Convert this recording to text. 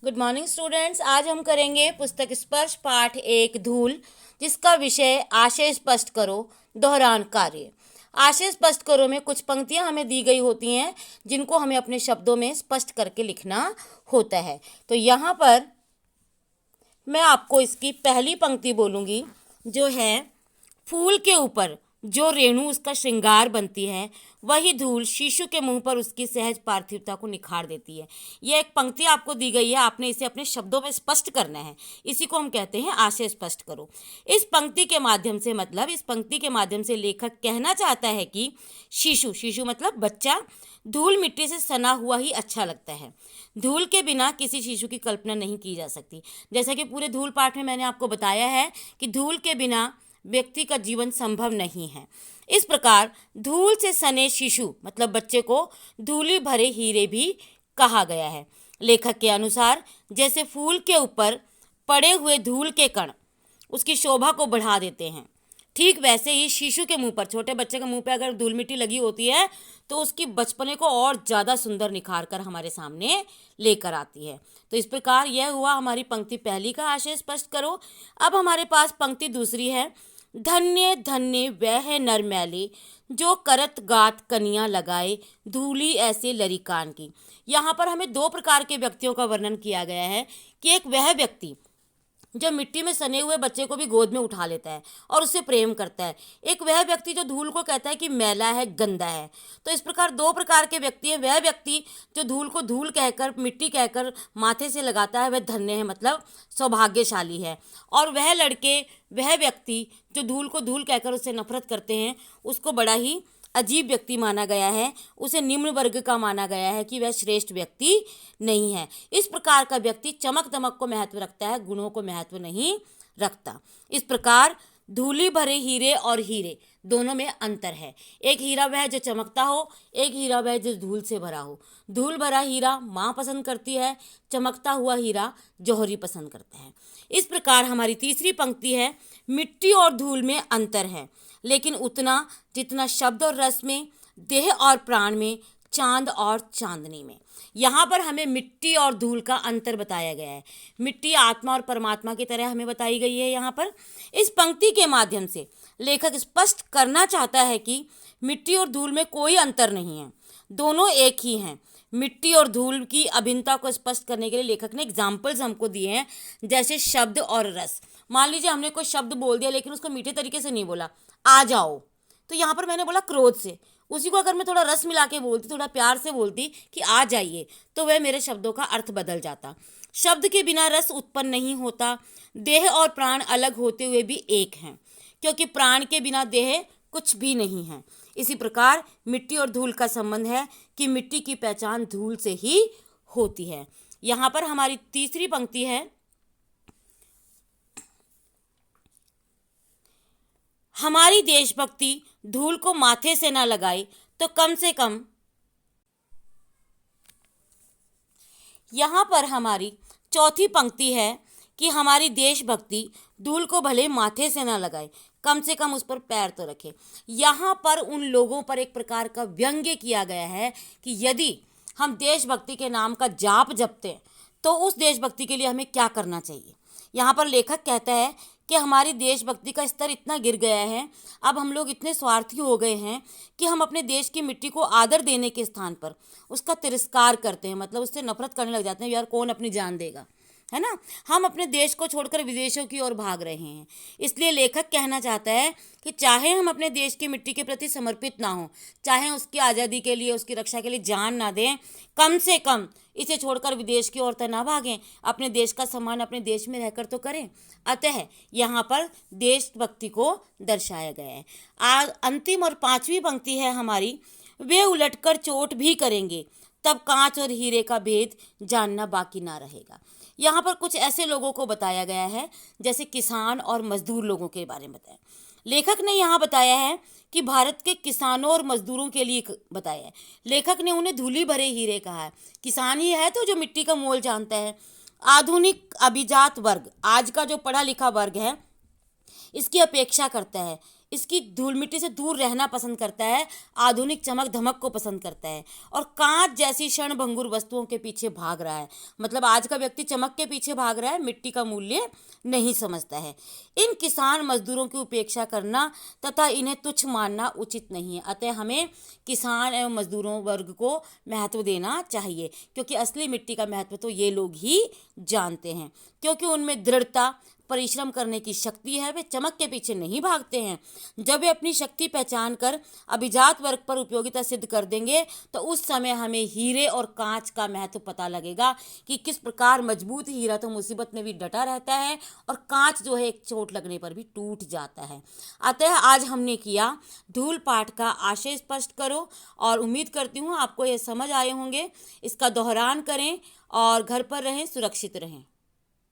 Good morning students. आज हम करेंगे पुस्तक स्पर्श पाठ 1 धूल, जिसका विषय आशय स्पष्ट करो दोहरान कार्य। आशय स्पष्ट करो में कुछ पंक्तियां हमें दी गई होती हैं जिनको हमें अपने शब्दों में स्पष्ट करके लिखना होता है। तो यहाँ पर मैं आपको इसकी पहली पंक्ति बोलूँगी, जो है फूल के ऊपर जो रेणु उसका श्रृंगार बनती है, वही धूल शिशु के मुंह पर उसकी सहज पार्थिवता को निखार देती है। यह एक पंक्ति आपको दी गई है, आपने इसे अपने शब्दों में स्पष्ट करना है। इसी को हम कहते हैं आशय स्पष्ट करो। इस पंक्ति के माध्यम से इस पंक्ति के माध्यम से लेखक कहना चाहता है कि शिशु मतलब बच्चा धूल मिट्टी से सना हुआ ही अच्छा लगता है। धूल के बिना किसी शिशु की कल्पना नहीं की जा सकती। जैसा कि पूरे धूल पाठ में मैंने आपको बताया है कि धूल के बिना व्यक्ति का जीवन संभव नहीं है। इस प्रकार धूल से सने शिशु मतलब बच्चे को धूली भरे हीरे भी कहा गया है। लेखक के अनुसार जैसे फूल के ऊपर पड़े हुए धूल के कण उसकी शोभा को बढ़ा देते हैं, ठीक वैसे ही शिशु के मुंह पर, छोटे बच्चे के मुंह पे अगर धूल मिट्टी लगी होती है तो उसकी बचपने को और ज़्यादा सुंदर निखार कर हमारे सामने लेकर आती है। तो इस प्रकार यह हुआ हमारी पंक्ति पहली का आशय स्पष्ट करो। अब हमारे पास पंक्ति दूसरी है, धन्य धन्य वह नर मैले जो करत गात कनियाँ लगाए धूली ऐसे लरिकान की। यहाँ पर हमें दो प्रकार के व्यक्तियों का वर्णन किया गया है कि एक वह व्यक्ति जो मिट्टी में सने हुए बच्चे को भी गोद में उठा लेता है और उससे प्रेम करता है, एक वह व्यक्ति जो धूल को कहता है कि मैला है, गंदा है। तो इस प्रकार दो प्रकार के व्यक्ति हैं। वह व्यक्ति जो धूल को धूल कहकर, मिट्टी कहकर माथे से लगाता है, वह धन्य है मतलब सौभाग्यशाली है। और वह व्यक्ति जो धूल को धूल कहकर उससे नफरत करते हैं, उसको बड़ा ही अजीब व्यक्ति माना गया है, उसे निम्न वर्ग का माना गया है कि वह श्रेष्ठ व्यक्ति नहीं है। इस प्रकार का व्यक्ति चमक दमक को महत्व रखता है, गुणों को महत्व नहीं रखता। इस प्रकार धूली भरे हीरे और हीरे दोनों में अंतर है। एक हीरा वह जो चमकता हो, एक हीरा वह जो धूल से भरा हो। धूल भरा हीरा माँ पसंद करती है, चमकता हुआ हीरा जौहरी पसंद करता है। इस प्रकार हमारी तीसरी पंक्ति है, मिट्टी और धूल में अंतर है, लेकिन उतना जितना शब्द और रस में, देह और प्राण में, चांद और चांदनी में। यहाँ पर हमें मिट्टी और धूल का अंतर बताया गया है। मिट्टी आत्मा और परमात्मा की तरह हमें बताई गई है। यहाँ पर इस पंक्ति के माध्यम से लेखक स्पष्ट करना चाहता है कि मिट्टी और धूल में कोई अंतर नहीं है, दोनों एक ही हैं। मिट्टी और धूल की अभिन्नता को स्पष्ट करने के लिए लेखक ने एग्जाम्पल्स हमको दिए हैं, जैसे शब्द और रस। मान लीजिए हमने कोई शब्द बोल दिया लेकिन उसको मीठे तरीके से नहीं बोला, आ जाओ, तो यहाँ पर मैंने बोला क्रोध से। उसी को अगर मैं थोड़ा रस मिला के बोलती, थोड़ा प्यार से बोलती कि आ जाइए, तो वह मेरे शब्दों का अर्थ बदल जाता। शब्द के बिना रस उत्पन्न नहीं होता। देह और प्राण अलग होते हुए भी एक हैं, क्योंकि प्राण के बिना देह कुछ भी नहीं है। इसी प्रकार मिट्टी और धूल का संबंध है कि मिट्टी की पहचान धूल से ही होती है। यहाँ पर हमारी तीसरी पंक्ति है, हमारी देशभक्ति धूल को माथे से ना लगाए तो कम से कम। यहाँ पर हमारी चौथी पंक्ति है कि हमारी देशभक्ति धूल को भले माथे से ना लगाए, कम से कम उस पर पैर तो रखे। यहाँ पर उन लोगों पर एक प्रकार का व्यंग्य किया गया है कि यदि हम देशभक्ति के नाम का जाप जपते हैं तो उस देशभक्ति के लिए हमें क्या करना चाहिए। यहाँ पर लेखक कहता है कि हमारी देशभक्ति का स्तर इतना गिर गया है, अब हम लोग इतने स्वार्थी हो गए हैं कि हम अपने देश की मिट्टी को आदर देने के स्थान पर उसका तिरस्कार करते हैं, मतलब उससे नफरत करने लग जाते हैं। यार कौन अपनी जान देगा, है ना। हम अपने देश को छोड़कर विदेशों की ओर भाग रहे हैं। इसलिए लेखक कहना चाहता है कि चाहे हम अपने देश की मिट्टी के प्रति समर्पित ना हो, चाहे उसकी आज़ादी के लिए, उसकी रक्षा के लिए जान ना दें, कम से कम इसे छोड़कर विदेश की ओर तो ना भागें, अपने देश का सम्मान अपने देश में रहकर तो करें। अतः यहाँ पर देशभक्ति को दर्शाया गया है। अंतिम और पांचवी पंक्ति है हमारी, वे उलटकर चोट भी करेंगे तब कांच और हीरे का भेद जानना बाकी ना रहेगा। यहाँ पर कुछ ऐसे लोगों को बताया गया है जैसे किसान और मजदूर लोगों के बारे में बताया। लेखक ने यहाँ बताया है कि भारत के किसानों और मजदूरों के लिए बताया है। लेखक ने उन्हें धूली भरे हीरे कहा है। किसान ही है तो जो मिट्टी का मोल जानता है। आधुनिक अभिजात वर्ग, आज का जो पढ़ा लिखा वर्ग है, इसकी अपेक्षा करता है, इसकी धूल मिट्टी से दूर रहना पसंद करता है, आधुनिक चमक धमक को पसंद करता है और कांच जैसी क्षणभंगुर वस्तुओं के पीछे भाग रहा है। मतलब आज का व्यक्ति चमक के पीछे भाग रहा है, मिट्टी का मूल्य नहीं समझता है। इन किसान मजदूरों की उपेक्षा करना तथा इन्हें तुच्छ मानना उचित नहीं है। अतः हमें किसान एवं मजदूरों वर्ग को महत्व देना चाहिए, क्योंकि असली मिट्टी का महत्व तो ये लोग ही जानते हैं, क्योंकि उनमें दृढ़ता, परिश्रम करने की शक्ति है। वे चमक के पीछे नहीं भागते हैं। जब वे अपनी शक्ति पहचान कर अभिजात वर्ग पर उपयोगिता सिद्ध कर देंगे तो उस समय हमें हीरे और कांच का महत्व पता लगेगा कि किस प्रकार मजबूत हीरा तो मुसीबत में भी डटा रहता है और कांच जो है एक चोट लगने पर भी टूट जाता है। अतः आज हमने किया धूल पाठ का आशय स्पष्ट करो, और उम्मीद करती हूँ आपको ये समझ आए होंगे। इसका दोहरान करें और घर पर रहें, सुरक्षित रहें।